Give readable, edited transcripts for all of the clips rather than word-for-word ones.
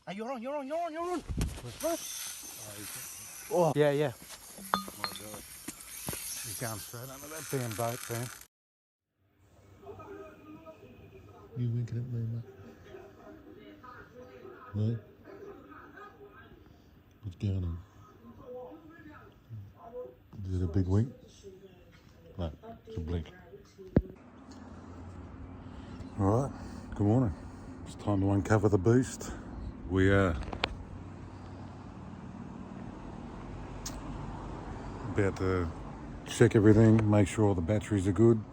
Hey, you're on. Oh. Yeah. My God. He's going straight under that damn boat, man. You winking at me, mate? No? What's going on? Is it a big wink? No, it's a blink. Alright, good morning. It's time to uncover the beast. We are about to check everything, make sure all the batteries are good,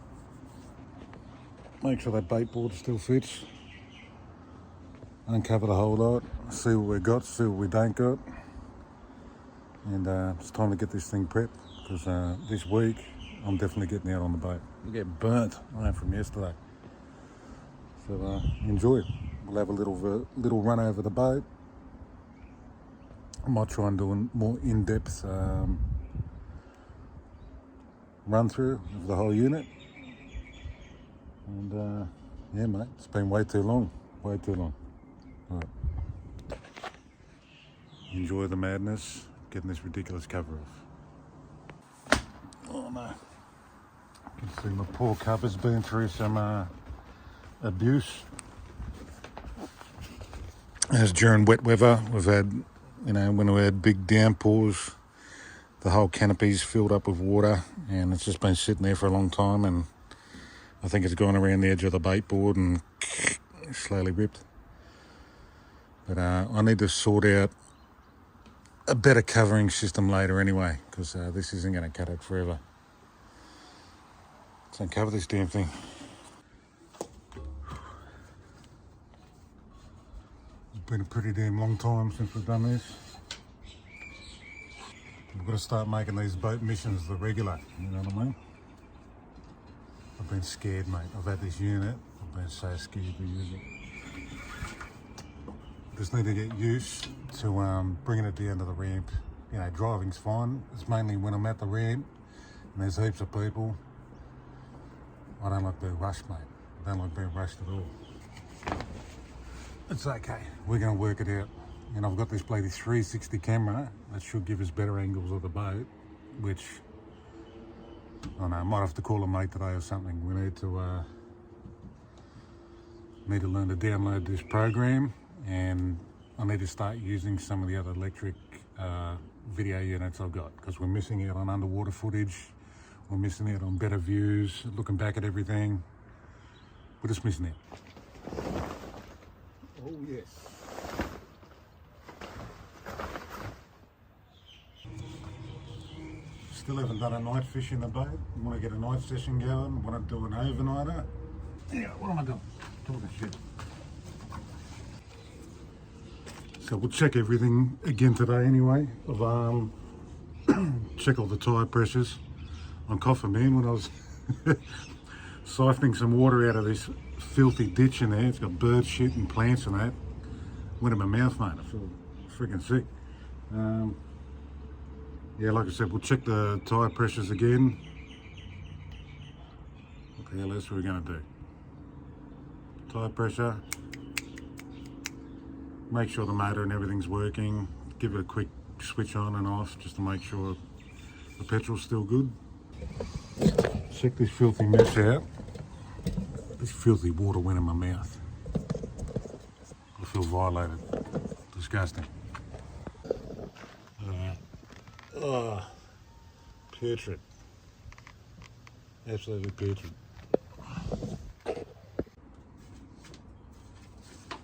make sure that bait board still fits, uncover the whole lot, see what we got, see what we don't got, and it's time to get this thing prepped because this week I'm definitely getting out on the boat. We get burnt from yesterday, so enjoy it. We'll have a little run over the boat. I might try and do a more in-depth run through of the whole unit, and yeah, mate, it's been way too long. All right. Enjoy the madness, getting this ridiculous cover off. Oh no, you can see my poor cover's been through some abuse. As during wet weather, we've had, when we had big downpours, the whole canopy's filled up with water, and it's just been sitting there for a long time, and I think it's gone around the edge of the bait board and slowly ripped. But I need to sort out a better covering system later anyway, because this isn't going to cut it forever. Let's uncover this damn thing. It's been a pretty damn long time since we've done this. We've got to start making these boat missions the regular, you know what I mean? I've been scared, mate. I've had this unit. I've been so scared to use it. Just need to get used to bringing it down to the ramp. Driving's fine. It's mainly when I'm at the ramp and there's heaps of people. I don't like being rushed, mate. I don't like being rushed at all. It's okay. We're going to work it out. And I've got this bloody 360 camera that should give us better angles of the boat, which, I don't know, I might have to call a mate today or something. We need to learn to download this program, and I need to start using some of the other electric video units I've got, because we're missing out on underwater footage, we're missing out on better views, looking back at everything. We're just missing out. Oh yes. Still haven't done a night fish in the boat. Want to get a night session going, want to do an overnighter. Yeah, what am I doing? Talking shit. So we'll check everything again today anyway. I've check all the tyre pressures. I'm coughing, man, when I was siphoning some water out of this filthy ditch in there. It's got bird shit and plants and that. Went in my mouth, mate. I feel freaking sick. Yeah, like I said, we'll check the tyre pressures again. What the hell else are we going to do? Tyre pressure. Make sure the motor and everything's working. Give it a quick switch on and off just to make sure the petrol's still good. Check this filthy mess out. This filthy water went in my mouth. I feel violated. Disgusting. Oh, putrid. Absolutely putrid.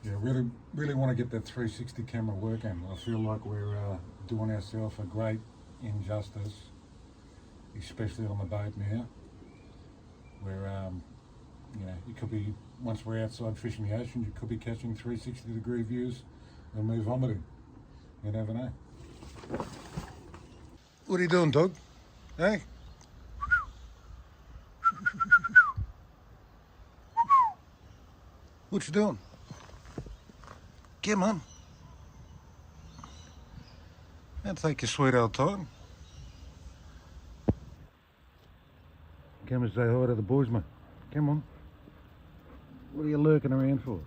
Yeah, really want to get that 360 camera working. I feel like we're doing ourselves a great injustice, especially on the boat now, where you could be, once we're outside fishing the ocean, you could be catching 360-degree views and me vomiting. You never know. What are you doing, dog? Hey? What you doing? Come on. Now take your sweet old time. Come and say hi to the boys, mate. Come on. What are you lurking around for?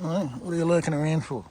Right, what are you lurking around for?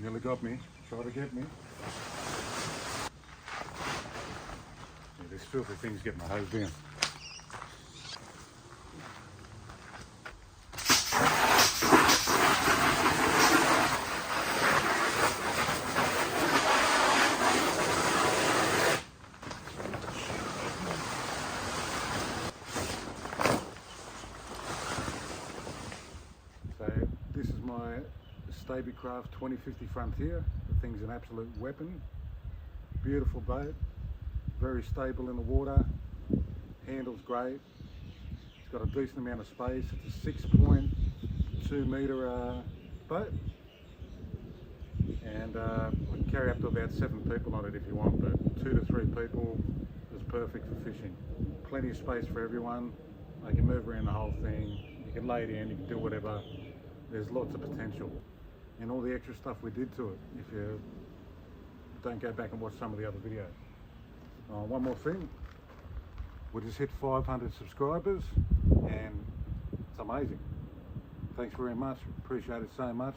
Nearly got me. Try to get me. Yeah, this filthy thing's getting my hose down. So this is my Stabi Craft 2050 Frontier. The thing's an absolute weapon. Beautiful boat, very stable in the water, handles great. It's got a decent amount of space. It's a 6.2 metre boat, and I can carry up to about 7 people on it if you want, but 2 to 3 people is perfect for fishing. Plenty of space for everyone. You can move around the whole thing, you can lay down, you can do whatever. There's lots of potential, and all the extra stuff we did to it, if you don't go back and watch some of the other videos. One more thing, we just hit 500 subscribers, and it's amazing. Thanks very much, appreciate it so much.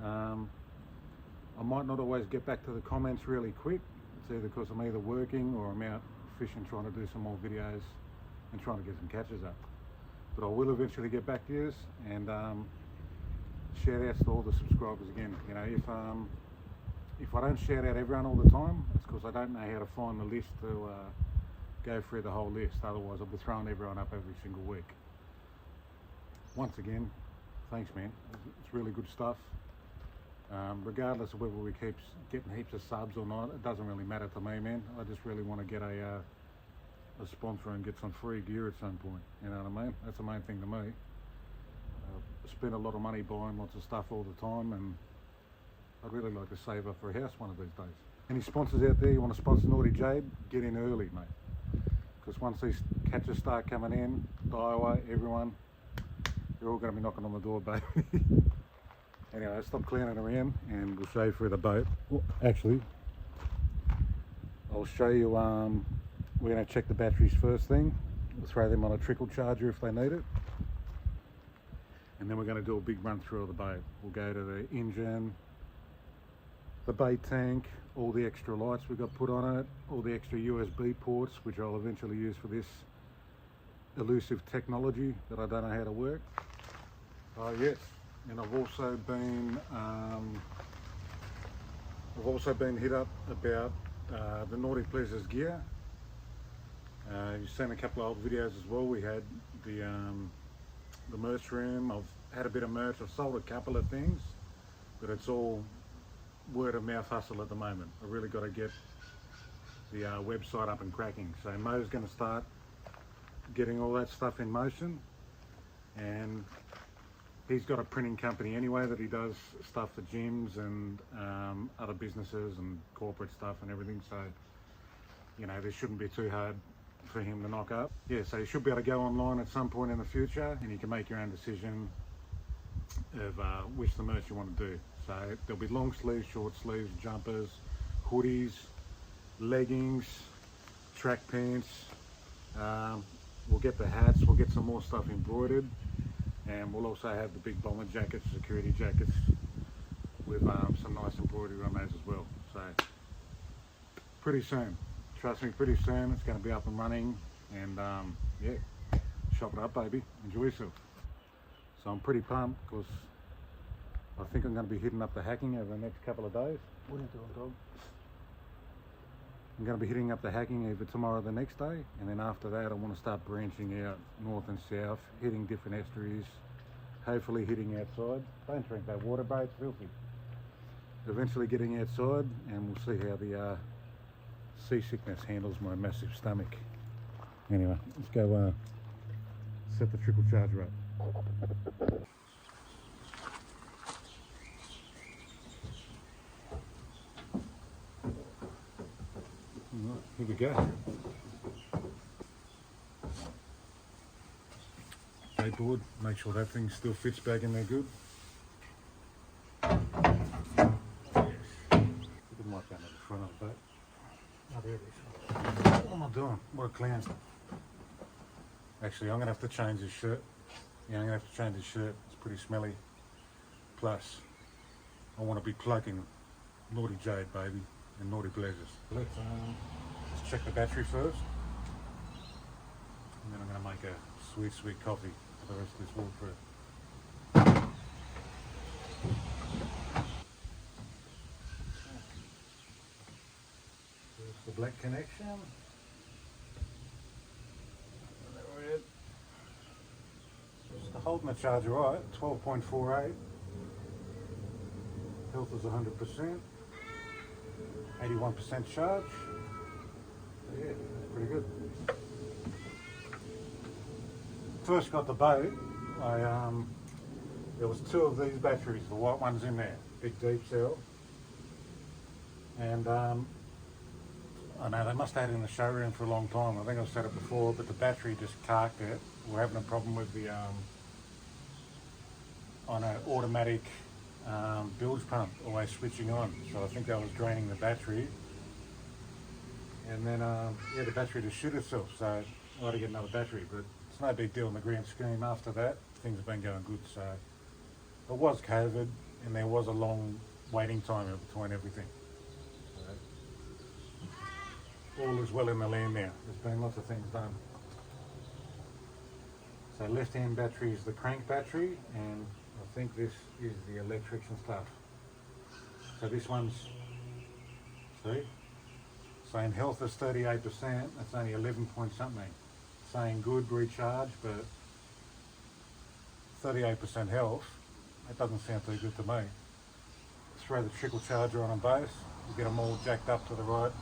I might not always get back to the comments really quick. It's either because I'm either working or I'm out fishing trying to do some more videos and trying to get some catches up. But I will eventually get back to you, and shout outs to all the subscribers again. You know, if I don't shout out everyone all the time, it's because I don't know how to find the list to go through the whole list. Otherwise I'll be throwing everyone up every single week. Once again, thanks man, it's really good stuff. Regardless of whether we keep getting heaps of subs or not, it doesn't really matter to me, man. I just really want to get a sponsor and get some free gear at some point, you know what I mean? That's the main thing to me. I spend a lot of money buying lots of stuff all the time, and I'd really like to save up for a house one of these days. Any sponsors out there, you want to sponsor Nauti Jade, get in early, mate. Because once these catches start coming in, Daiwa, everyone, you're all going to be knocking on the door, baby. Anyway, stop clowning around and we'll show you through the boat. Well, actually, I'll show you, we're going to check the batteries first thing. We'll throw them on a trickle charger if they need it. And then we're going to do a big run through of the boat. We'll go to the engine, the bait tank, all the extra lights we've got put on it, all the extra USB ports, which I'll eventually use for this elusive technology that I don't know how to work. Oh yes, and I've also been hit up about the Naughty Pleasures gear. You've seen a couple of old videos as well. We had the merch room. I've had a bit of merch. I've sold a couple of things, but it's all word of mouth hustle at the moment. I really got to get the website up and cracking. So Mo's going to start getting all that stuff in motion, and he's got a printing company anyway that he does stuff for gyms and other businesses and corporate stuff and everything. So, you know, this shouldn't be too hard for him to knock up. Yeah, so you should be able to go online at some point in the future and you can make your own decision of which the merch you want to do. So there'll be long sleeves, short sleeves, jumpers, hoodies, leggings, track pants. We'll get the hats, we'll get some more stuff embroidered, and we'll also have the big bomber jackets, security jackets, with some nice embroidery on those as well. So pretty soon, trust me, pretty soon it's going to be up and running, and yeah, shop it up baby, enjoy yourself. So I'm pretty pumped because I think I'm going to be hitting up the hacking over the next couple of days. What are you doing, dog? I'm going to be hitting up the hacking either tomorrow or the next day, and then after that I want to start branching out north and south, hitting different estuaries, hopefully hitting outside. Don't drink that water, bro, it's filthy. Eventually getting outside, and we'll see how the seasickness handles my massive stomach. Anyway, let's go set the trickle charger up. Right, here we go. Jade board, make sure that thing still fits back in there good. It might go to the front of the boat. Oh, there it is. What am I doing? What a clown. Actually, I'm going to have to change this shirt. Yeah, I'm going to have to change this shirt. It's pretty smelly. Plus, I want to be plugging Naughty Jade, baby, and Naughty Pleasures. Let's check the battery first. And then I'm going to make a sweet, sweet coffee for the rest of this walk through. There's the black connection. Just holding the charger right, 12.48. Health is 100%. 81% charge. So yeah, that's pretty good. First got the boat, there was two of these batteries, the white ones in there, big deep cell. And I know they must have had it in the showroom for a long time. I think I've said it before, but the battery just carked it. We're having a problem with the on an automatic bilge pump, always switching on. So I think that was draining the battery. And then yeah, the battery just shit itself. So I had to get another battery, but it's no big deal in the grand scheme. After that, things have been going good. So it was COVID, and there was a long waiting time in between everything. All is well in the land now. There's been lots of things done. So left-hand battery is the crank battery, and I think this is the electrics and stuff. So this one's, see, saying health is 38%, that's only 11 point something. Saying good recharge, but 38% health, that doesn't sound too good to me. Throw the trickle charger on them both, you get them all jacked up to the right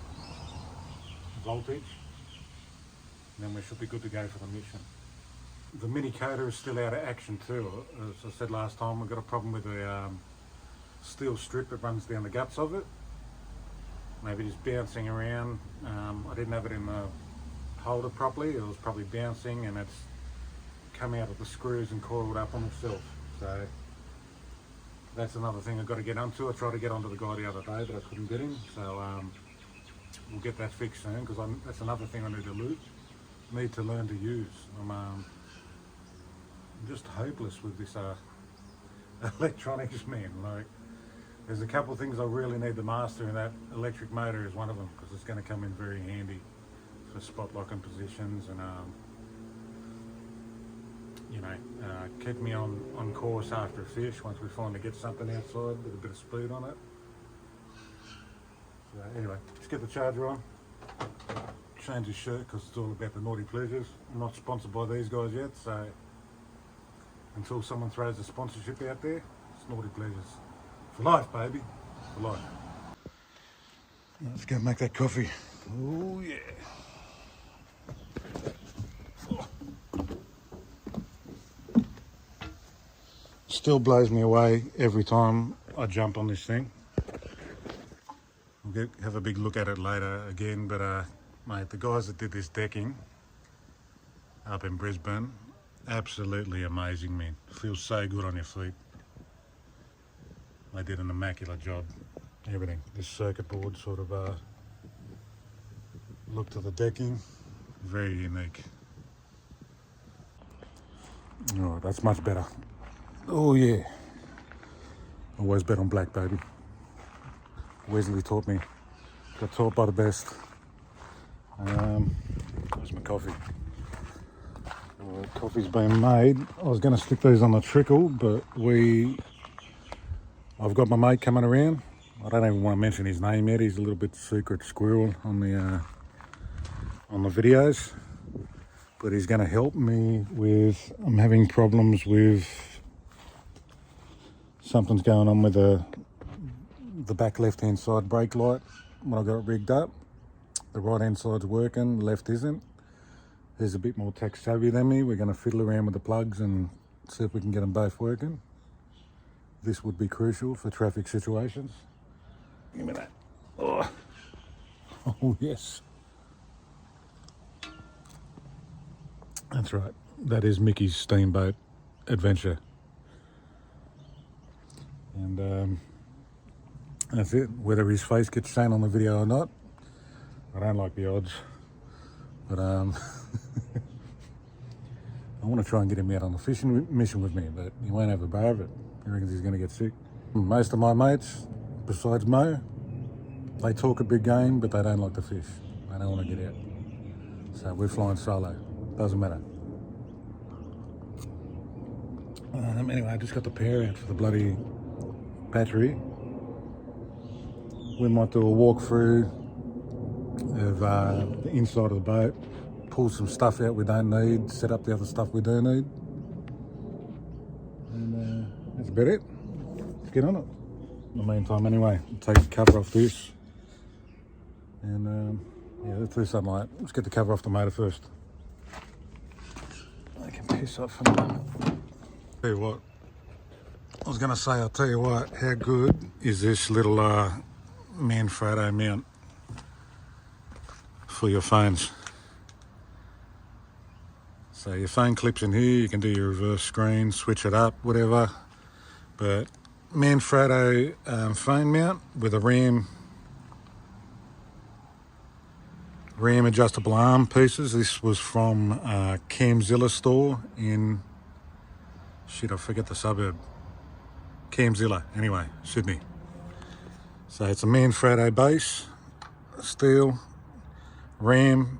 voltage, and then we should be good to go for the mission. The mini coder is still out of action too. As I said last time, we've got a problem with the steel strip that runs down the guts of it. Maybe just bouncing around. I didn't have it in the holder properly. It was probably bouncing, and it's come out of the screws and coiled up on itself. So that's another thing I've got to get onto. I tried to get onto the guy the other day, but I couldn't get him. So we'll get that fixed soon, because that's another thing I need to learn to use. I'm just hopeless with this electronics, man. Like, there's a couple of things I really need to master, and that electric motor is one of them, because it's going to come in very handy for spot locking positions and you know, keep me on course after a fish once we finally get something outside with a bit of speed on it. So anyway, let's get the charger on. Change his shirt because it's all about the Naughty Pleasures. I'm not sponsored by these guys yet, so until someone throws a sponsorship out there, it's Naughty Pleasures. For life, baby. For life. Let's go make that coffee. Oh yeah. Still blows me away every time I jump on this thing. We'll have a big look at it later again, but mate, the guys that did this decking up in Brisbane, absolutely amazing, man. Feels so good on your feet. They did an immaculate job. Everything. This circuit board sort of look to the decking, very unique. Oh, that's much better. Oh yeah. Always bet on black, baby. Wesley taught me. Got taught by the best. Where's my coffee? Coffee's been made. I was going to stick these on the trickle, but I've got my mate coming around. I don't even want to mention his name yet. He's a little bit secret squirrel on the videos, but he's going to help me with. I'm having problems with something's going on with the back left-hand side brake light when I got it rigged up. The right-hand side's working, left isn't. who's a bit more tech savvy than me. We're going to fiddle around with the plugs and see if we can get them both working. This would be crucial for traffic situations. Give me that. Oh, oh yes. That's right. That is Mickey's steamboat adventure. And that's it. Whether his face gets shown on the video or not, I don't like the odds. But I want to try and get him out on a fishing mission with me, but he won't have a bar of it. He reckons he's going to get sick. Most of my mates, besides Mo, they talk a big game, but they don't like to fish. They don't want to get out. So we're flying solo. Doesn't matter. Anyway, I just got the power out for the bloody battery. We might do a walkthrough of the inside of the boat, pull some stuff out we don't need, set up the other stuff we do need. And that's about it. Let's get on it. In the meantime, anyway, I'll take the cover off this. And yeah, let's do something like that. Let's get the cover off the motor first. I can piss off for a moment. Tell you what, I was going to say, I'll tell you what, how good is this little Manfrotto mount for your phones? So your phone clips in here, you can do your reverse screen, switch it up, whatever. But Manfrotto phone mount with a RAM adjustable arm pieces. This was from Camzilla store in, shit, I forget the suburb. Camzilla, anyway, Sydney. So it's a Manfrotto base, steel, RAM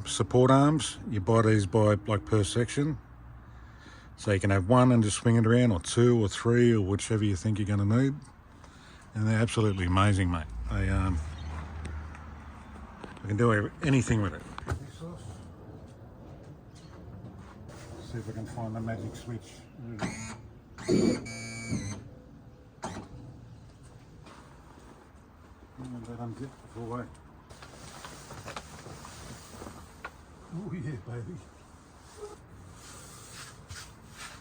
support arms. You buy these by like per section. So you can have one and just swing it around, or two or three, or whichever you think you're going to need. And they're absolutely amazing, mate. They I can do anything with it. See if I can find the magic switch. That unzip before. Oh yeah, baby.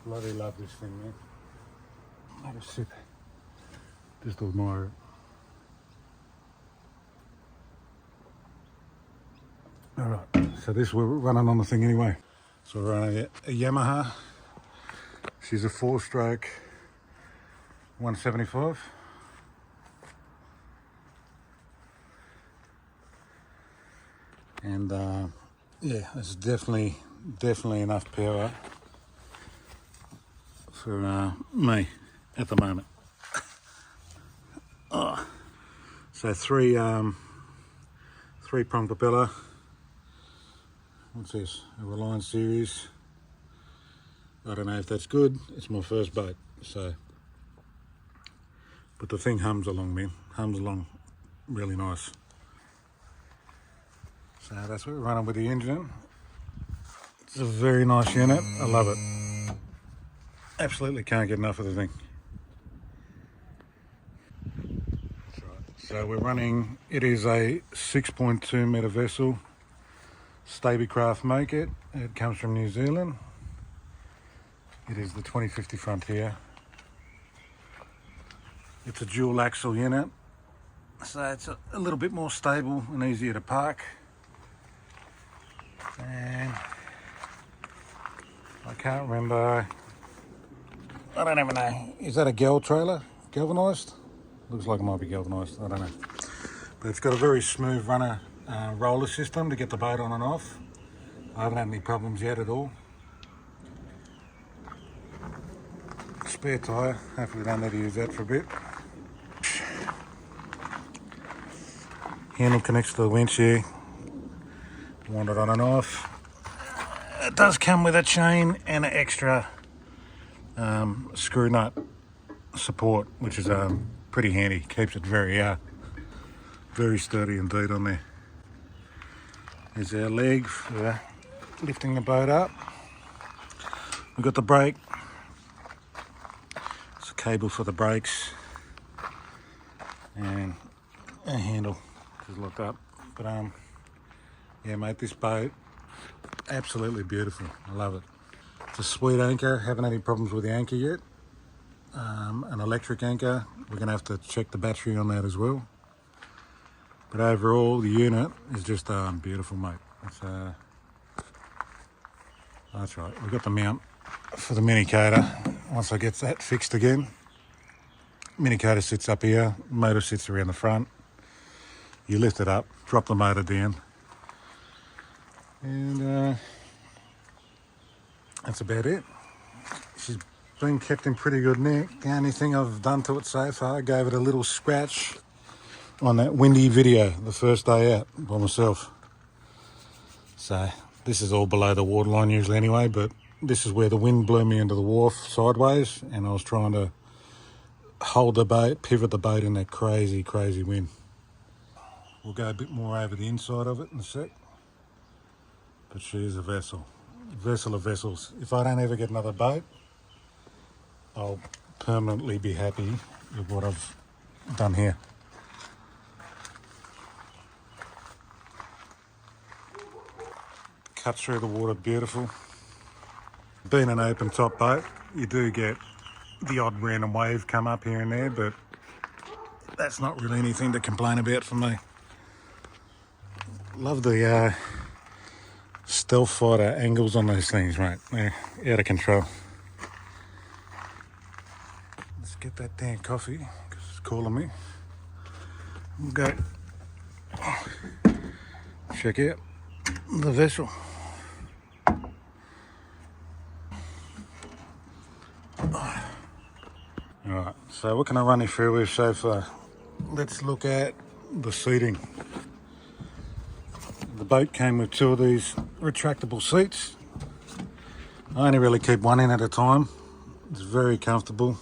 Bloody love this thing, man. Have a sip. Just admire it. Alright, so this we're running on the thing anyway. So we're running a Yamaha. She's a 4-stroke 175. And yeah, it's definitely enough power for me at the moment. Oh. So three prong propeller. What's this? A Reliance series. I don't know if that's good. It's my first boat, so. But the thing hums along, man. Hums along really nice. So that's what we're running with the engine. It's a very nice unit. I love it. Absolutely can't get enough of the thing. That's right. So we're running, it is a 6.2 metre vessel. Stabi craft make it. It comes from New Zealand. It is the 2050 Frontier. It's a dual axle unit, so it's a little bit more stable and easier to park. And I can't remember, I don't even know, is that a gal trailer? Galvanised? Looks like it might be galvanised, I don't know. But it's got a very smooth runner roller system to get the boat on and off. I haven't had any problems yet at all. Spare tyre, hopefully we don't need to use that for a bit. Handle connects to the winch here. Wind it on and off. It does come with a chain and an extra screw nut support, which is pretty handy. Keeps it very sturdy indeed on there. There's our leg for lifting the boat up. We've got the brake. It's a cable for the brakes and a handle to lock up. But yeah, mate, this boat Absolutely beautiful. I love it. It's a sweet anchor. Haven't had any problems with the anchor yet. An electric anchor. We're going to have to check the battery on that as well. But overall, the unit is just beautiful, mate. That's right. We've got the mount for the mini coder. Once I get that fixed again, mini coder sits up here. Motor sits around the front. You lift it up, drop the motor down, and that's about it. She's been kept in pretty good nick. The only thing I've done to it so far, I gave it a little scratch on that windy video the first day out by myself. So this is all below the waterline usually anyway, but this is where the wind blew me into the wharf sideways, and I was trying to hold the boat, pivot the boat in that crazy, crazy wind. We'll go a bit more over the inside of it in a sec. But she is a vessel. Vessel of vessels. If I don't ever get another boat, I'll permanently be happy with what I've done here. Cut through the water, beautiful. Being an open top boat, you do get the odd random wave come up here and there, but that's not really anything to complain about for me. Love the stealth fighter angles on those things, mate. They're out of control. Let's get that damn coffee, because it's calling me. We'll go check out the vessel. Alright, so what can I run you through with so far? Let's look at the seating. The boat came with two of these retractable seats. I only really keep one in at a time. It's very comfortable.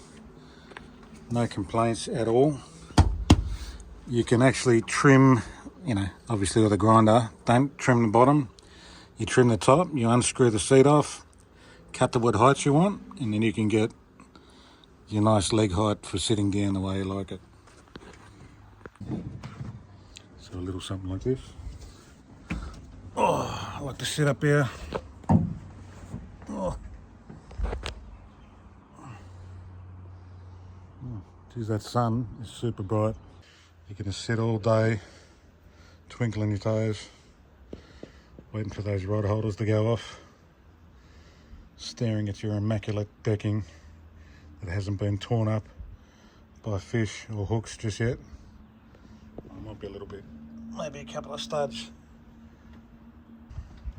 No complaints at all. You can actually trim, obviously with a grinder. Don't trim the bottom. You trim the top, you unscrew the seat off, cut to what height you want, and then you can get your nice leg height for sitting down the way you like it. So a little something like this. Oh, I like to sit up here. Oh. Geez, that sun is super bright. You can just sit all day, twinkling your toes, waiting for those rod holders to go off, staring at your immaculate decking that hasn't been torn up by fish or hooks just yet. It might be a little bit, maybe a couple of studs.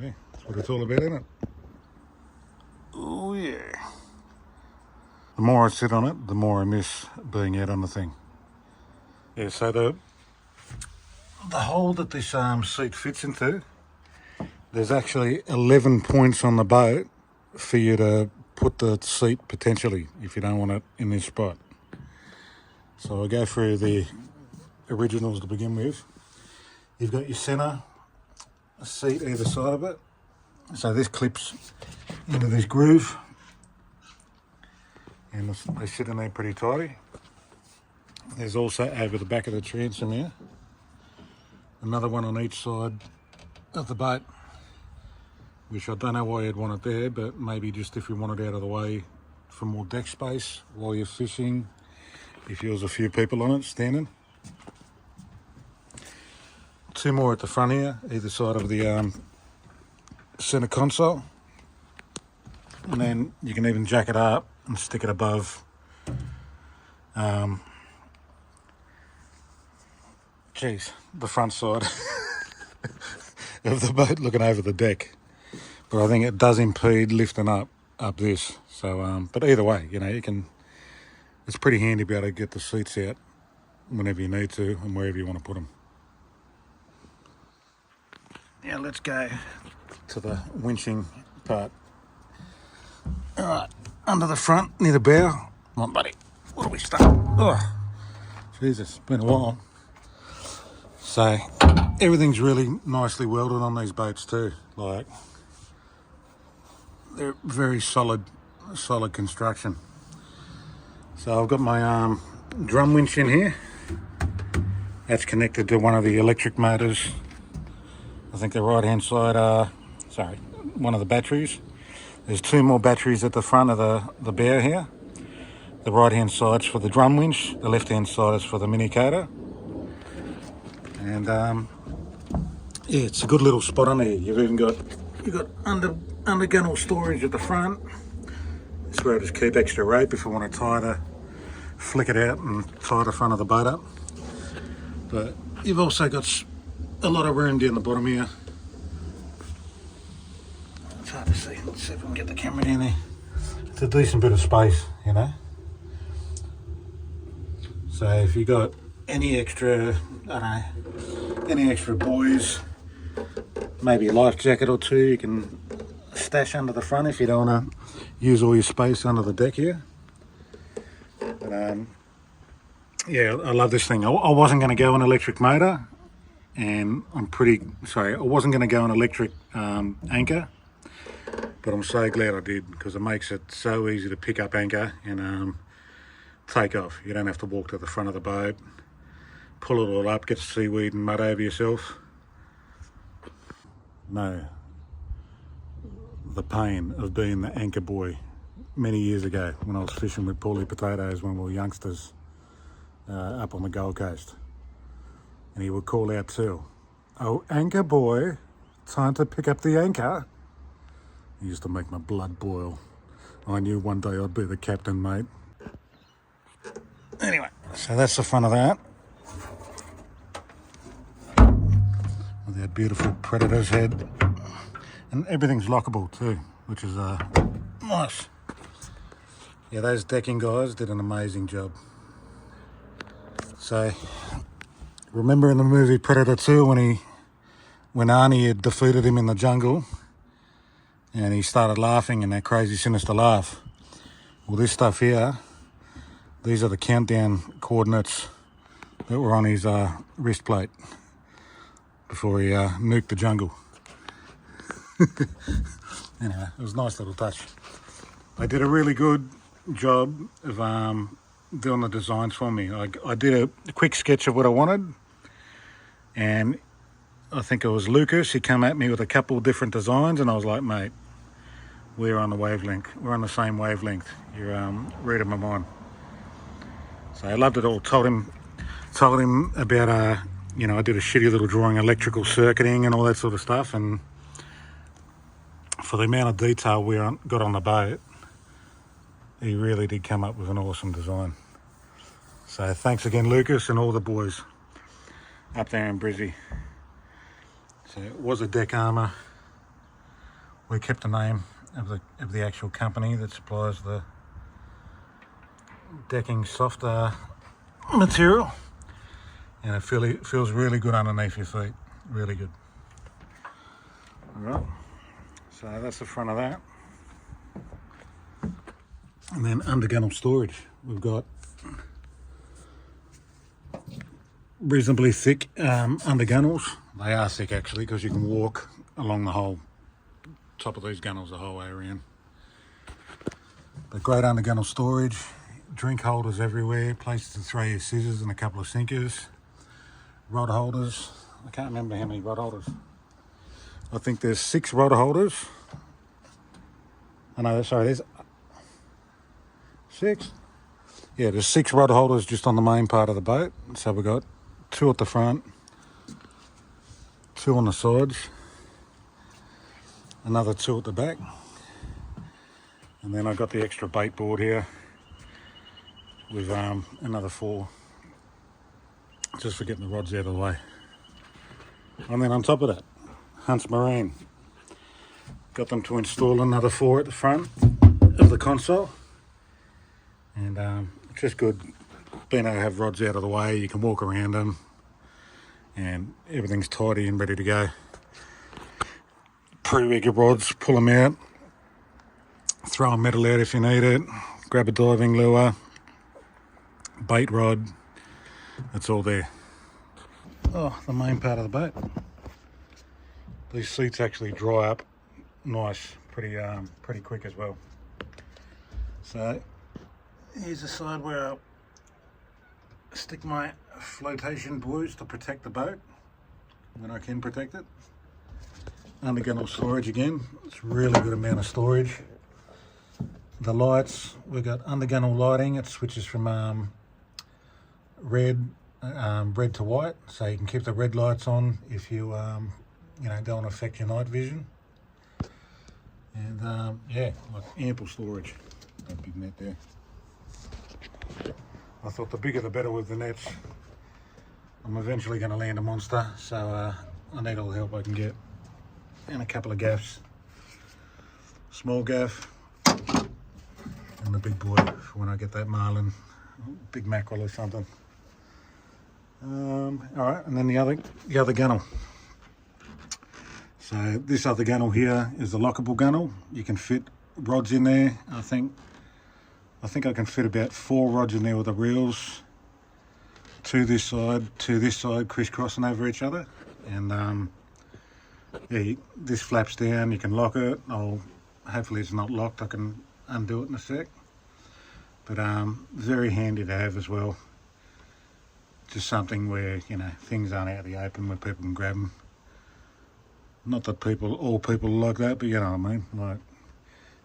Yeah, that's what it's all about, isn't it? Oh yeah. The more I sit on it, the more I miss being out on the thing. Yeah, so the hole that this seat fits into, there's actually 11 points on the boat for you to put the seat potentially if you don't want it in this spot. So I'll go through the originals to begin with. You've got your centre seat either side of it. So this clips into this groove and they sit in there pretty tidy. There's also over the back of the transom here, another one on each side of the boat, which I don't know why you'd want it there, but maybe just if you want it out of the way for more deck space while you're fishing, if there's a few people on it standing. Two more at the front here, either side of the centre console. And then you can even jack it up and stick it above the front side of the boat looking over the deck. But I think it does impede lifting up this. So, but either way, you can, it's pretty handy to be able to get the seats out whenever you need to and wherever you want to put them. Now let's go to the winching part. All right, under the front, near the bow. Come on, buddy. What do we start? Oh, Jesus, it's been a while. So everything's really nicely welded on these boats too. Like, they're very solid construction. So I've got my drum winch in here. That's connected to one of the electric motors. I think the right hand side, one of the batteries. There's 2 more batteries at the front of the bear here. The right hand side's for the drum winch, the left hand side is for the mini coder. And yeah, it's a good little spot on here. You've even got under gunnel storage at the front. It's where I just keep extra rope if I want to flick it out and tie the front of the boat up. But you've also got a lot of room down the bottom here. It's hard to see. Let's see if I can get the camera down there. It's a decent bit of space, you know. So if you got any extra, I don't know, any extra buoys, maybe a life jacket or 2, you can stash under the front if you don't want to use all your space under the deck here. But yeah, I love this thing. I wasn't going to go an electric motor, and I wasn't going to go an electric anchor, but I'm so glad I did, because it makes it so easy to pick up anchor and take off. You don't have to walk to the front of the boat, pull it all up, get the seaweed and mud over yourself. No, the pain of being the anchor boy many years ago when I was fishing with Paulie Potatoes when we were youngsters up on the Gold Coast. And he would call out too, "Oh, anchor boy, time to pick up the anchor." He used to make my blood boil. I knew one day I'd be the captain, mate. Anyway, so that's the front of that. With that beautiful Predator's head. And everything's lockable too, which is nice. Yeah, those decking guys did an amazing job. So, remember in the movie Predator 2 when Arnie had defeated him in the jungle and he started laughing in that crazy sinister laugh? Well, this stuff here, these are the countdown coordinates that were on his wrist plate before he nuked the jungle. Anyway, it was a nice little touch. They did a really good job of doing the designs for me. I did a quick sketch of what I wanted, and I think it was Lucas. He came at me with a couple of different designs, and I was like, mate, we're on the wavelength. We're on the same wavelength. You're reading my mind. So I loved it all. Told him about I did a shitty little drawing, electrical circuiting and all that sort of stuff, and for the amount of detail we got on the boat, he really did come up with an awesome design. So thanks again, Lucas, and all the boys up there in Brizzy. So it was a deck armour. We kept the name of the actual company that supplies the decking soft material, and it feels really good underneath your feet. Really good. All right. So that's the front of that. And then under gunnel storage, we've got reasonably thick under gunnels. They are thick actually, because you can walk along the whole top of these gunnels the whole way around. But great under gunnel storage, drink holders everywhere, places to throw your scissors and a couple of sinkers, rod holders. I can't remember how many rod holders. I think there's 6 rod holders. There's 6. Yeah, there's 6 rod holders just on the main part of the boat. So we've got 2 at the front, 2 on the sides, another 2 at the back. And then I've got the extra bait board here with another 4, just for getting the rods out of the way. And then on top of that, Hunt's Marine. Got them to install another 4 at the front of the console. And it's just good being able to have rods out of the way. You can walk around them and everything's tidy and ready to go. Pre-rig your rods, pull them out, throw a metal out if you need it, grab a diving lure, bait rod, it's all there. Oh, the main part of the boat. These seats actually dry up nice, pretty quick as well. So here's the side where I'll stick my flotation buoys to protect the boat when I can protect it. undergunnel storage again. It's a really good amount of storage. The lights, we've got undergunnel lighting. It switches from red to white, so you can keep the red lights on if you you know, don't want to affect your night vision. And yeah, like ample storage. That big net there. I thought the bigger the better with the nets. I'm eventually going to land a monster, so I need all the help I can get. And a couple of gaffs. Small gaff and the big boy for when I get that marlin, big mackerel or something. All right, and then the other gunnel. So this other gunnel here is the lockable gunnel. You can fit rods in there. I think I can fit about 4 rods in there with the reels to this side, crisscrossing over each other. And yeah, this flaps down. You can lock it. Hopefully it's not locked. I can undo it in a sec. But very handy to have as well. Just something where, you know, things aren't out in the open where people can grab them. Not that all people are like that, but you know what I mean. Like,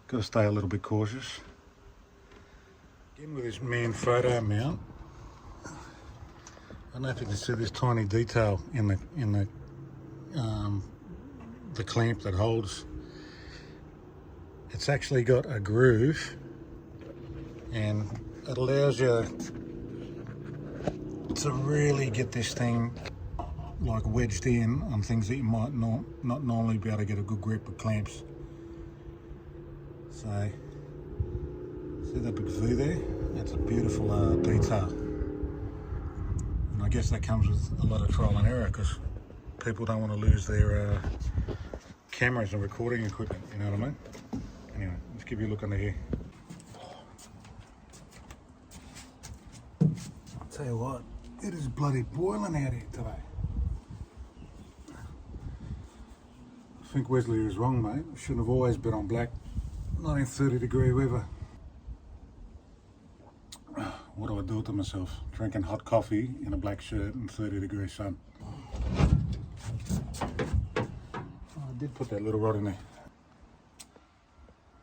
got to stay a little bit cautious. Again with this man photo mount. I don't know if you can see this tiny detail in the clamp that holds. It's actually got a groove, and it allows you to really get this thing like wedged in on things that you might not normally be able to get a good grip with clamps. So, see that big V there? That's a beautiful detail. And I guess that comes with a lot of trial and error, because people don't want to lose their cameras and recording equipment, you know what I mean? Anyway, let's give you a look under here. I'll tell you what, it is bloody boiling out here today. I think Wesley was wrong, mate. We shouldn't have always been on black, not in 30-degree weather. What do I do to myself? Drinking hot coffee in a black shirt in 30-degree sun. I did put that little rod in there.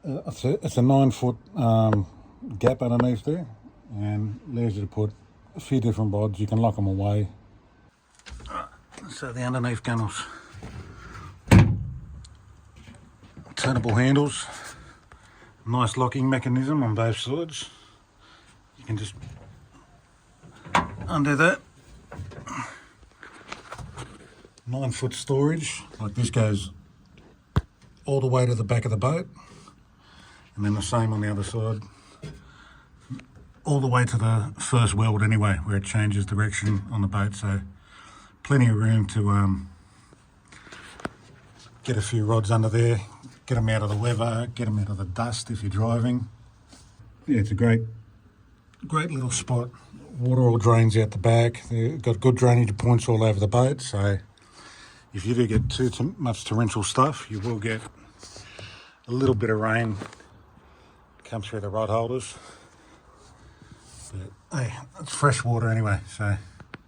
It's a 9-foot gap underneath there, and allows you to put a few different rods. You can lock them away. So the underneath gunnels. Turnable handles, nice locking mechanism on both sides. You can just undo that. 9-foot storage, like this goes all the way to the back of the boat, and then the same on the other side, all the way to the first weld anyway, where it changes direction on the boat. So plenty of room to get a few rods under there. Get them out of the weather, get them out of the dust if you're driving. Yeah, it's a great little spot. Water all drains out the back. They've got good drainage points all over the boat, so if you do get too much torrential stuff, you will get a little bit of rain come through the rod holders. But hey, it's fresh water anyway, so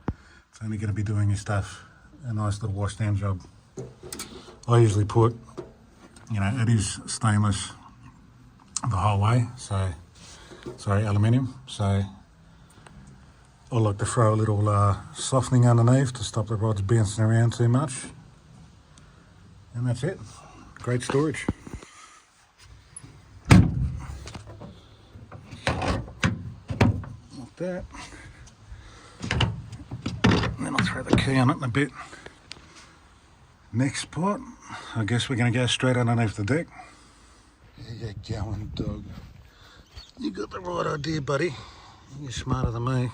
it's only going to be doing your stuff. A nice little wash down job. I usually put, you know, it is stainless the whole way, so, sorry, aluminium, so I like to throw a little softening underneath to stop the rods bouncing around too much. And that's it. Great storage. Like that. And then I'll throw the key on it in a bit. Next spot, I guess we're going to go straight underneath the deck. There you going, dog. You got the right idea, buddy. You're smarter than me.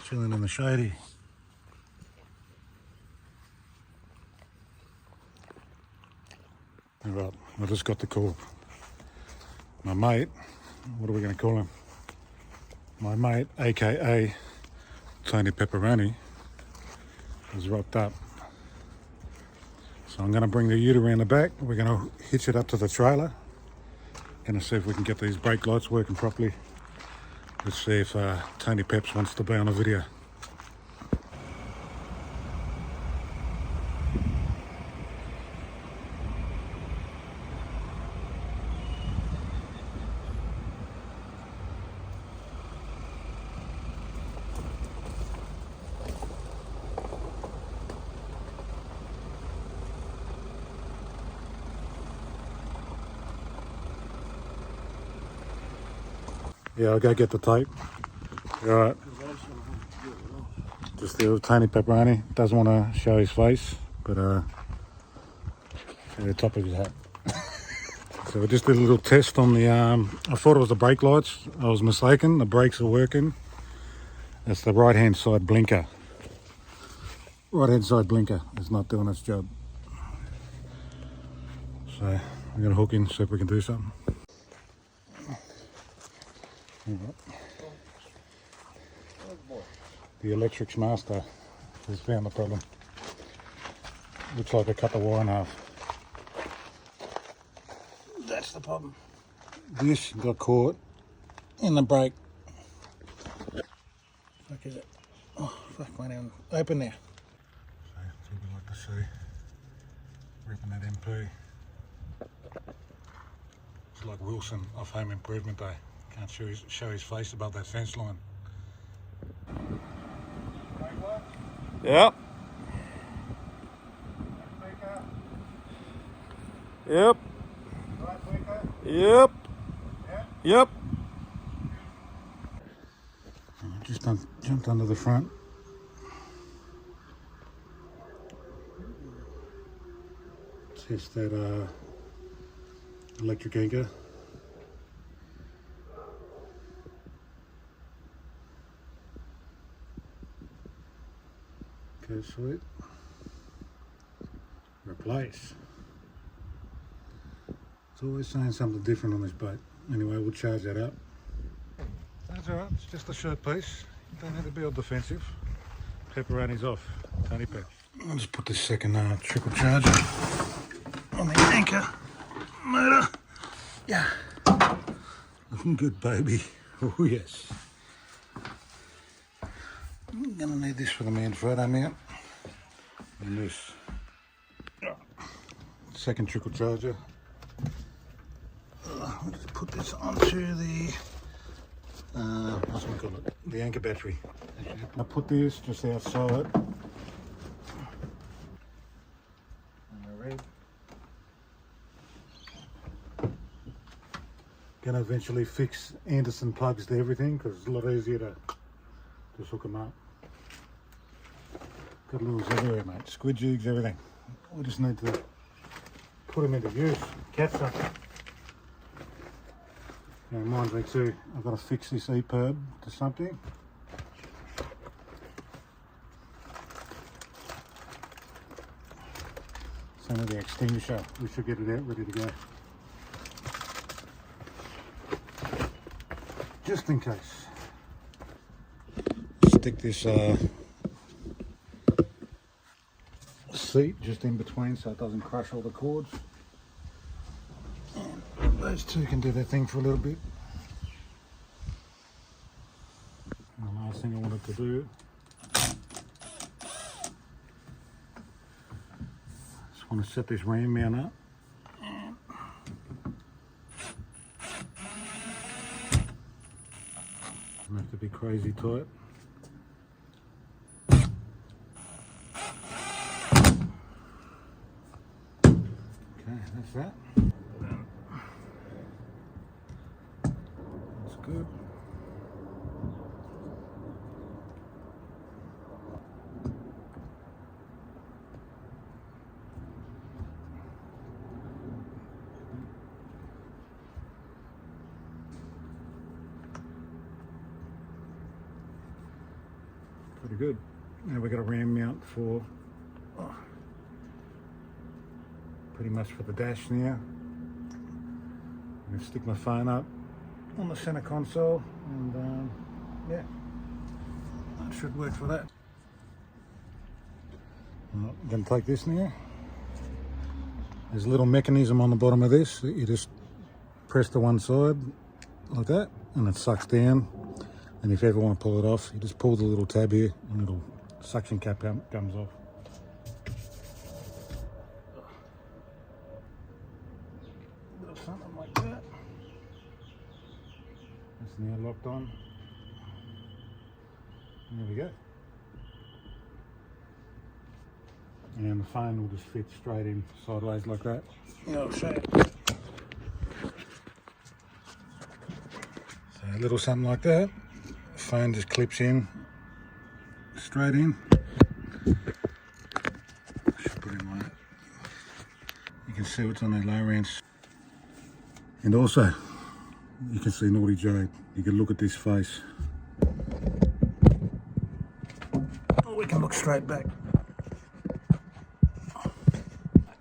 Chilling in the shady. Right, I just got the call. My mate, what are we going to call him? My mate, aka Tony Pepperoni, has rocked up. So I'm going to bring the ute around the back. We're going to hitch it up to the trailer. Going to see if we can get these brake lights working properly. Let's see if Tony Peps wants to be on the video. Yeah, I'll go get the tape. Alright. Just the little tiny pepperoni. Doesn't want to show his face, but the top of his hat. So we just did a little test on the, I thought it was the brake lights. I was mistaken. The brakes are working. It's the right hand side blinker. Right hand side blinker is not doing its job. So I'm going to hook in, see if we can do something. The electrics master has found the problem. Looks like I cut the wire in half. That's the problem. This got caught in the brake. Fuck is it? Oh, fuck, went down. Open there. So that's what we like to see. Ripping that MP. It's like Wilson off Home Improvement Day. Can't show his face above that fence line. Yep. Yep. Yep. Yep. Just jumped under the front. Test that electric anchor. Okay, sweet. Replace. It's always saying something different on this boat. Anyway, we'll charge that up. That's alright, it's just a short piece. You don't have to be all defensive. Pepperoni's off. Tony pep. I'll just put this second trickle charger on the anchor motor. Yeah. Looking good, baby. Oh, yes. I'm gonna need this for the main photo mount. And this second trickle charger. I'll just put this onto the what's we call it? The anchor battery. I'll put this just outside. Gonna eventually fix Anderson plugs to everything because it's a lot easier to just hook them up. Got lures everywhere, mate. Squid jigs, everything. We just need to put them into use. Catch something. Now, reminds me too, I've got to fix this EPIRB to something. Same with the extinguisher. We should get it out, ready to go. Just in case. Stick this seat just in between so it doesn't crush all the cords. And those two can do their thing for a little bit. And the last thing I wanted to do, just want to set this ram mount up. Doesn't have to be crazy tight. Okay, that's that. That's good. Pretty good. Now we've got a ram mount for pretty much for the dash now. I'm going to stick my phone up on the center console and yeah, that should work for that. I'm going to take this now. There's a little mechanism on the bottom of this that you just press to one side like that and it sucks down. And if you ever want to pull it off, you just pull the little tab here and the little suction cap comes off. Something like that. That's now locked on. And there we go. And the phone will just fit straight in sideways like that. Yeah, I'll show you. So A little something like that. Phone just clips in, straight in. I should put in my, you can see what's on that lower end. And also, you can see Nauti Jade. You can look at this face. Or we can look straight back.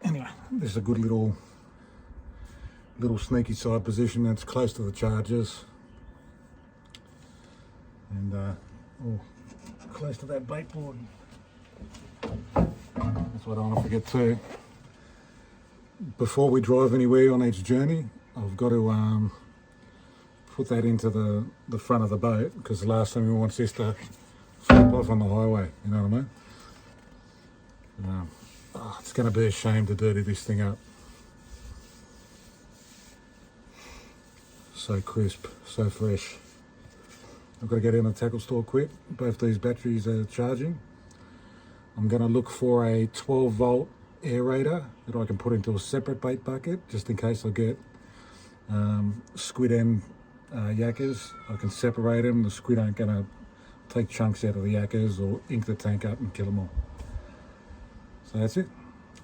Anyway, this is a good little sneaky side position that's close to the chargers. And close to that bait board. That's what I want to forget too. Before we drive anywhere on each journey, I've got to put that into the front of the boat, because the last thing we want is to flip off on the highway, you know what I mean? It's going to be a shame to dirty this thing up. So crisp, so fresh. I've got to get in the tackle store quick. Both these batteries are charging. I'm going to look for a 12 volt aerator that I can put into a separate bait bucket, just in case I get squid and yakkers. I can separate them. The squid aren't going to take chunks out of the yakkers or ink the tank up and kill them all. So that's it.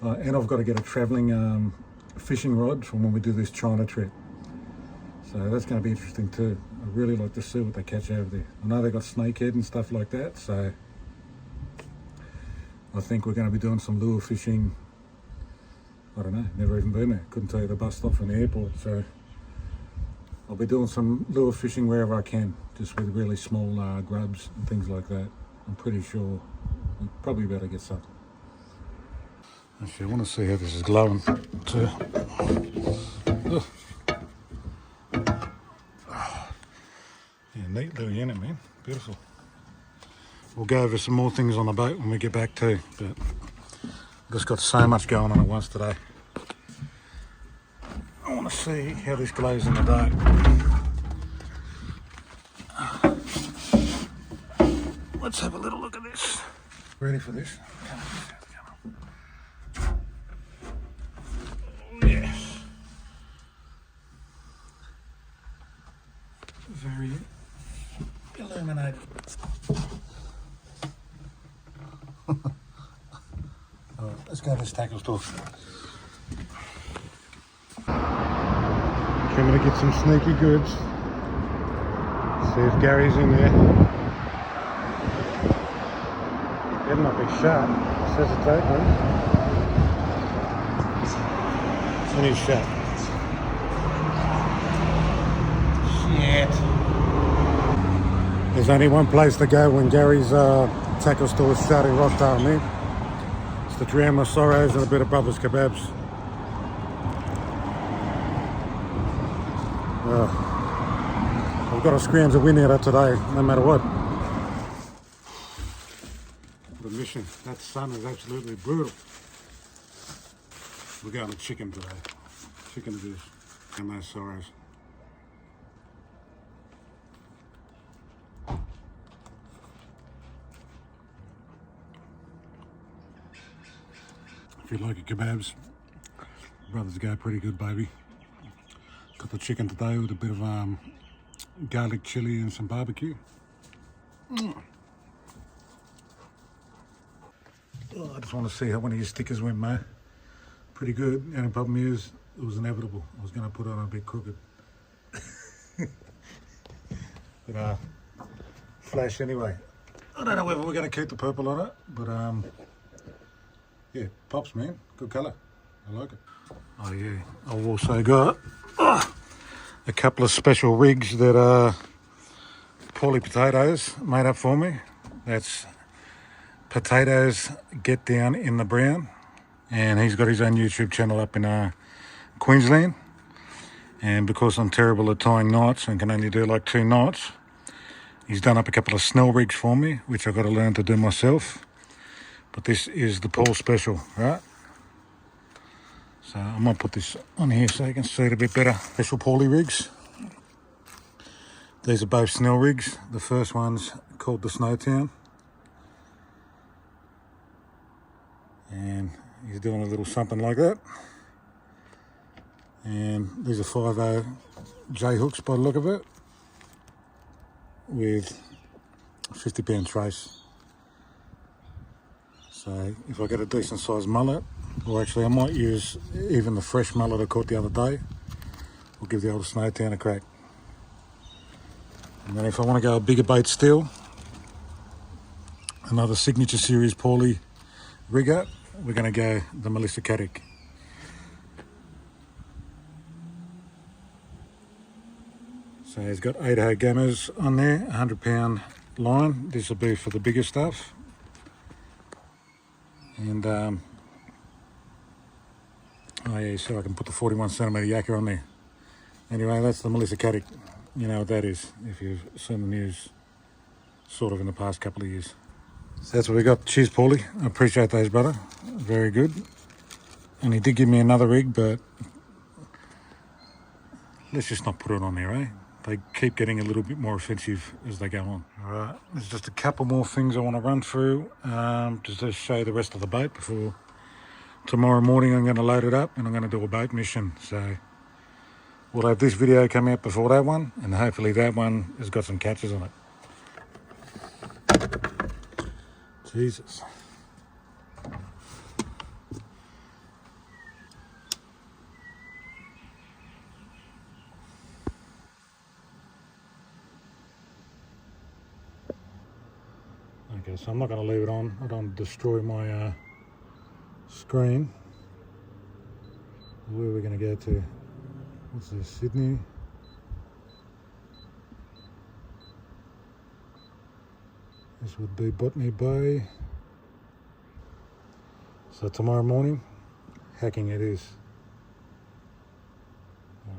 And I've got to get a travelling fishing rod from when we do this China trip. So that's going to be interesting too. I'd really like to see what they catch over there. I know they got snakehead and stuff like that, so I think we're going to be doing some lure fishing. I don't know, never even been there. Couldn't tell you the bus stop from the airport, so I'll be doing some lure fishing wherever I can, just with really small grubs and things like that. I'm pretty sure we'll probably better get something. Actually, I want to see how this is glowing too. Ugh. Yeah, neat little unit, man. Beautiful. We'll go over some more things on the boat when we get back too, but I've just got so much going on at once today. I want to see how this glows in the dark. Let's have a little look at this. Ready for this? Oh, yes. Very illuminated. Alright, let's go to this tackle store. Coming to get some sneaky goods. See if Gary's in there. Better not be shut. Says it's open. And he's shut. Shit. There's only one place to go when Gary's tackle store is shut in Rockdale, man. It's to drown my sorrows and a bit of Bubba's kebabs. I've got to scrounge a win out of today, no matter what. The mission, that sun is absolutely brutal. We're going to chicken today. Chicken it is. And those sorrows. If you like your kebabs, brothers go pretty good, baby. Got the chicken today with a bit of garlic chili and some barbecue. Oh, I just want to see how one of your stickers went, mate. Pretty good. The only problem is it was inevitable. I was going to put it on a bit crooked. But flash anyway. I don't know whether we're going to keep the purple on it, but yeah, pops, man. Good colour. I like it. Oh yeah, I've also got a couple of special rigs that are Paulie Potatoes made up for me. That's Potatoes Get Down in the Brown, and he's got his own YouTube channel up in Queensland. And because I'm terrible at tying knots and can only do like 2 knots, he's done up a couple of snell rigs for me, which I've got to learn to do myself. But this is the Paul special, right? So I might put this on here so you can see it a bit better. Special Paulie rigs. These are both snell rigs. The first one's called the Snowtown. And he's doing a little something like that. And these are 5.0 J hooks by the look of it. with 50-pound trace. So if I get a decent sized mullet, or actually I might use even the fresh mullet I caught the other day, I'll give the old Snowtown a crack. And then if I want to go a bigger bait still, another Signature Series Paulie rigger, we're going to go the Melissa Caddick. So he's got 8 gammers on there, 100-pound line. This will be for the bigger stuff. And oh yeah, so I can put the 41cm yakka on there. Anyway, that's the Melissa Caddick. You know what that is if you've seen the news sort of in the past couple of years. So that's what we got. Cheers, Paulie. I appreciate those, brother. Very good. And he did give me another rig, but let's just not put it on there, eh? They keep getting a little bit more offensive as they go on. All right, there's just a couple more things I want to run through just to show you the rest of the boat before tomorrow morning. I'm going to load it up and I'm going to do a boat mission. So we'll have this video come out before that one, and hopefully that one has got some catches on it. Jesus. Okay, so I'm not going to leave it on. I don't want to destroy my screen. Where are we going to go to? What's this, Sydney? This would be Botany Bay. So tomorrow morning, hacking it is.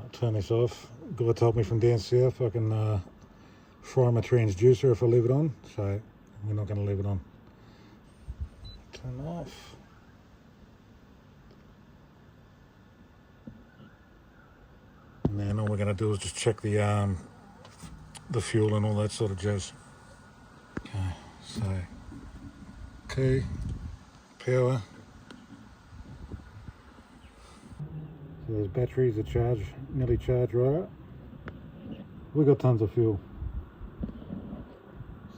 I'll turn this off. Guy told me from down south I can fry my transducer if I leave it on. So we're not going to leave it on. Turn off. And then all we're going to do is just check the fuel and all that sort of jazz. Okay, so key, power. So those batteries are charged, nearly charged right up. We've got tons of fuel.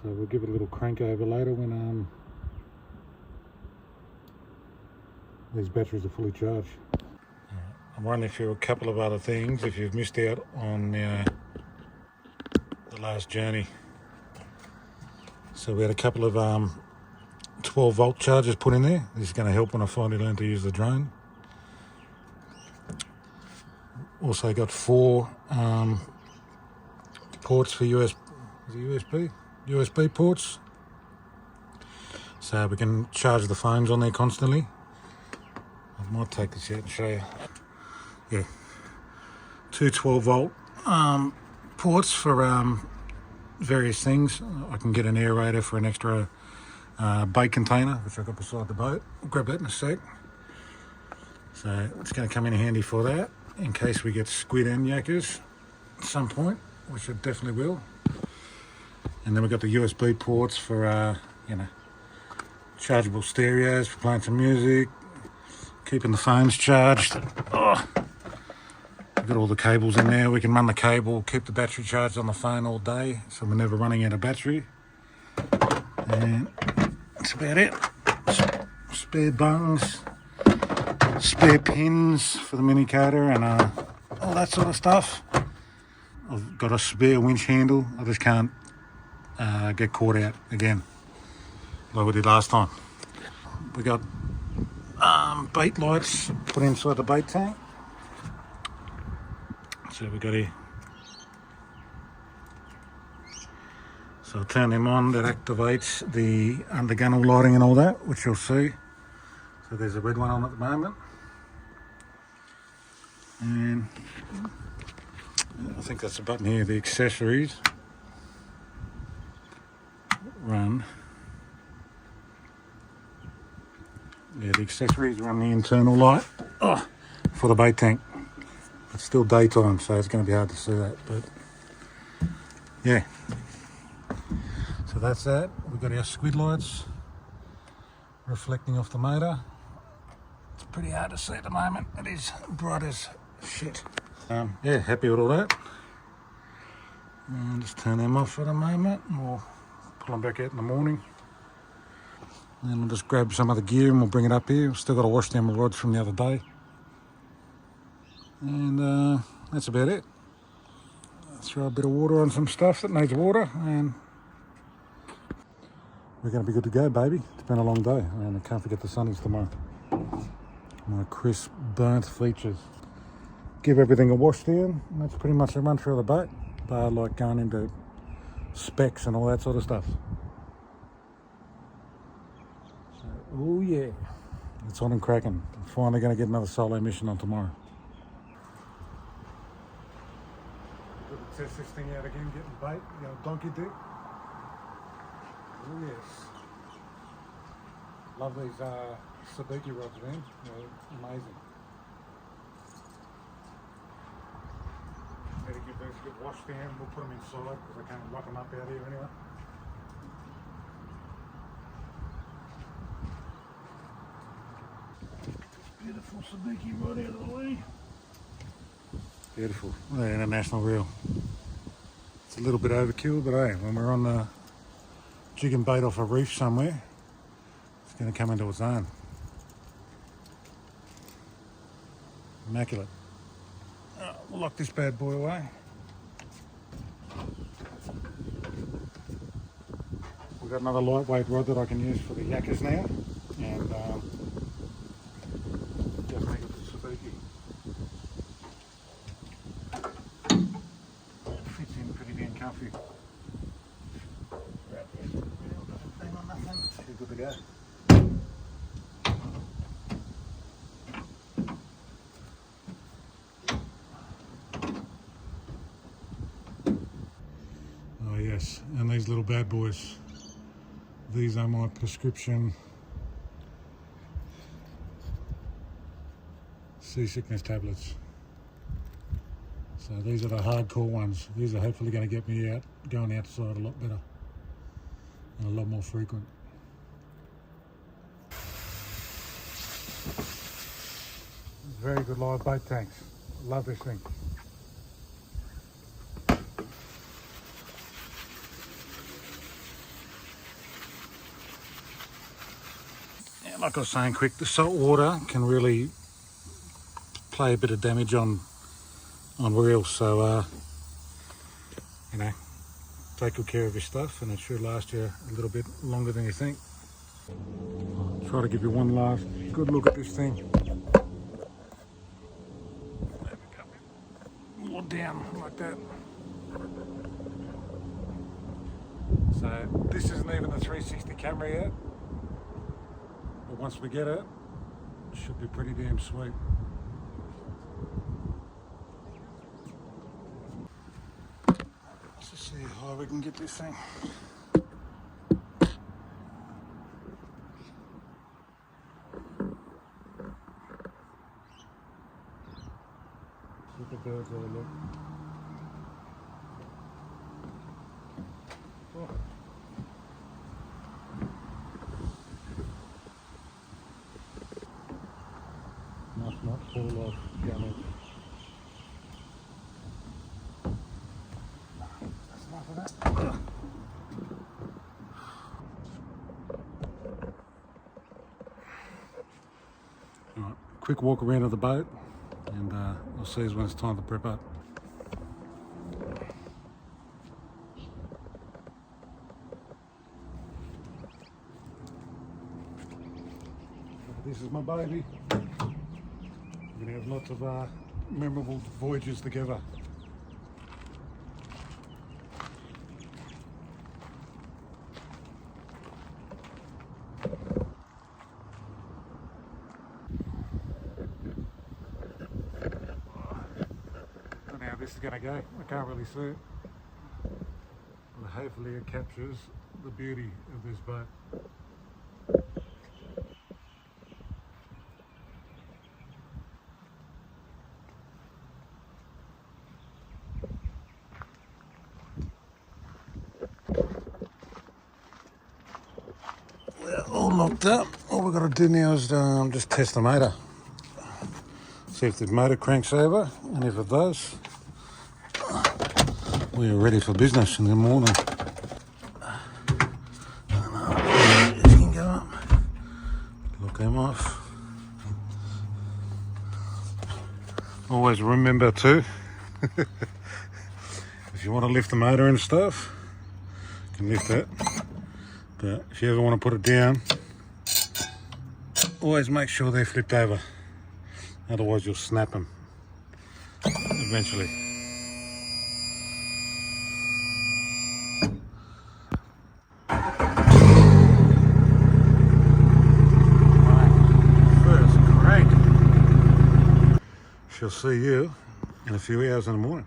So we'll give it a little crank over later when these batteries are fully charged. I'm running through a couple of other things if you've missed out on the last journey. So we had a couple of 12-volt chargers put in there. This is going to help when I finally learn to use the drone. Also got 4 ports for USB ports, so we can charge the phones on there constantly. I might take this out and show you. Yeah, 2 12-volt ports for various things. I can get an aerator for an extra bait container, which I've got beside the boat. I'll grab that in a sec. So it's going to come in handy for that, in case we get squid and yakkers at some point, which it definitely will. And then we've got the USB ports for, chargeable stereos for playing some music, keeping the phones charged. Oh, we've got all the cables in there. We can run the cable, keep the battery charged on the phone all day, so we're never running out of battery. And that's about it. Spare bungs, spare pins for the mini coder and all that sort of stuff. I've got a spare winch handle. I just can't get caught out again like we did last time. We got bait lights put inside the bait tank. So we got here. So I'll turn them on. That activates the undergunnel lighting and all that, which you'll see. So there's a red one on at the moment. And I think that's the button here, the accessories run. Yeah, the accessories run the internal light for the bait tank. It's still daytime, so it's going to be hard to see that, but yeah. So that's that. We've got our squid lights reflecting off the motor. It's pretty hard to see at the moment. It is bright as shit. Yeah, happy with all that. And just turn them off for the moment. We'll pull them back out in the morning. And we'll just grab some other gear and we'll bring it up here. We've still got to wash down the rods from the other day. And that's about it. Throw a bit of water on some stuff that needs water and we're going to be good to go, baby. It's been a long day and I can't forget the sunnies tomorrow. My crisp, burnt features. Give everything a wash down and that's pretty much a run through the boat. Bar like going into specs and all that sort of stuff. So, oh yeah, it's on and cracking. I'm finally going to get another solo mission on tomorrow. Got to test this thing out again, getting bait, you know, donkey dip. Oh yes. Love these sabiki rods, man. They're amazing. Better give these a good wash down. We'll put them inside because I can't lock them up out here anyway. Beautiful sabiki rod out of the way. Beautiful. International reel. It's a little bit overkill, but hey, when we're on the jigging bait off a reef somewhere, it's going to come into its own. Immaculate. We'll lock this bad boy away. We've got another lightweight rod that I can use for the yakkers now, and just make it the sabiki. It fits in pretty damn comfy. Bang on nothing. Too good to go. Oh yes, and these little bad boys. These are my prescription seasickness tablets. So these are the hardcore ones. These are hopefully going to get me out, going outside a lot better and a lot more frequent. Very good live bait tanks. Love this thing. Like I was saying, quick, the salt water can really play a bit of damage on reels, so you know, take good care of your stuff and it should last you a little bit longer than you think. I'll try to give you one last good look at this thing. There we go. More down like that. So this isn't even the 360 camera yet. But once we get it, it should be pretty damn sweet. Let's just see how high we can get this thing. Look at the birds all look. Oh. Must not fall off damage. That's enough of that. Alright, quick walk around of the boat and we'll see when it's time to prep up. This is my baby. We're going to have lots of memorable voyages together. I don't know how this is going to go. I can't really see it. But hopefully it captures the beauty of this boat. All locked up. All we've got to do now is just test the motor. See if the motor cranks over, and if it does, we are ready for business in the morning. You can go up, look them off. Always remember to, if you want to lift the motor and stuff, you can lift it. But if you ever want to put it down, always make sure they're flipped over. Otherwise you'll snap them eventually. First crank. Shall see you in a few hours in the morning.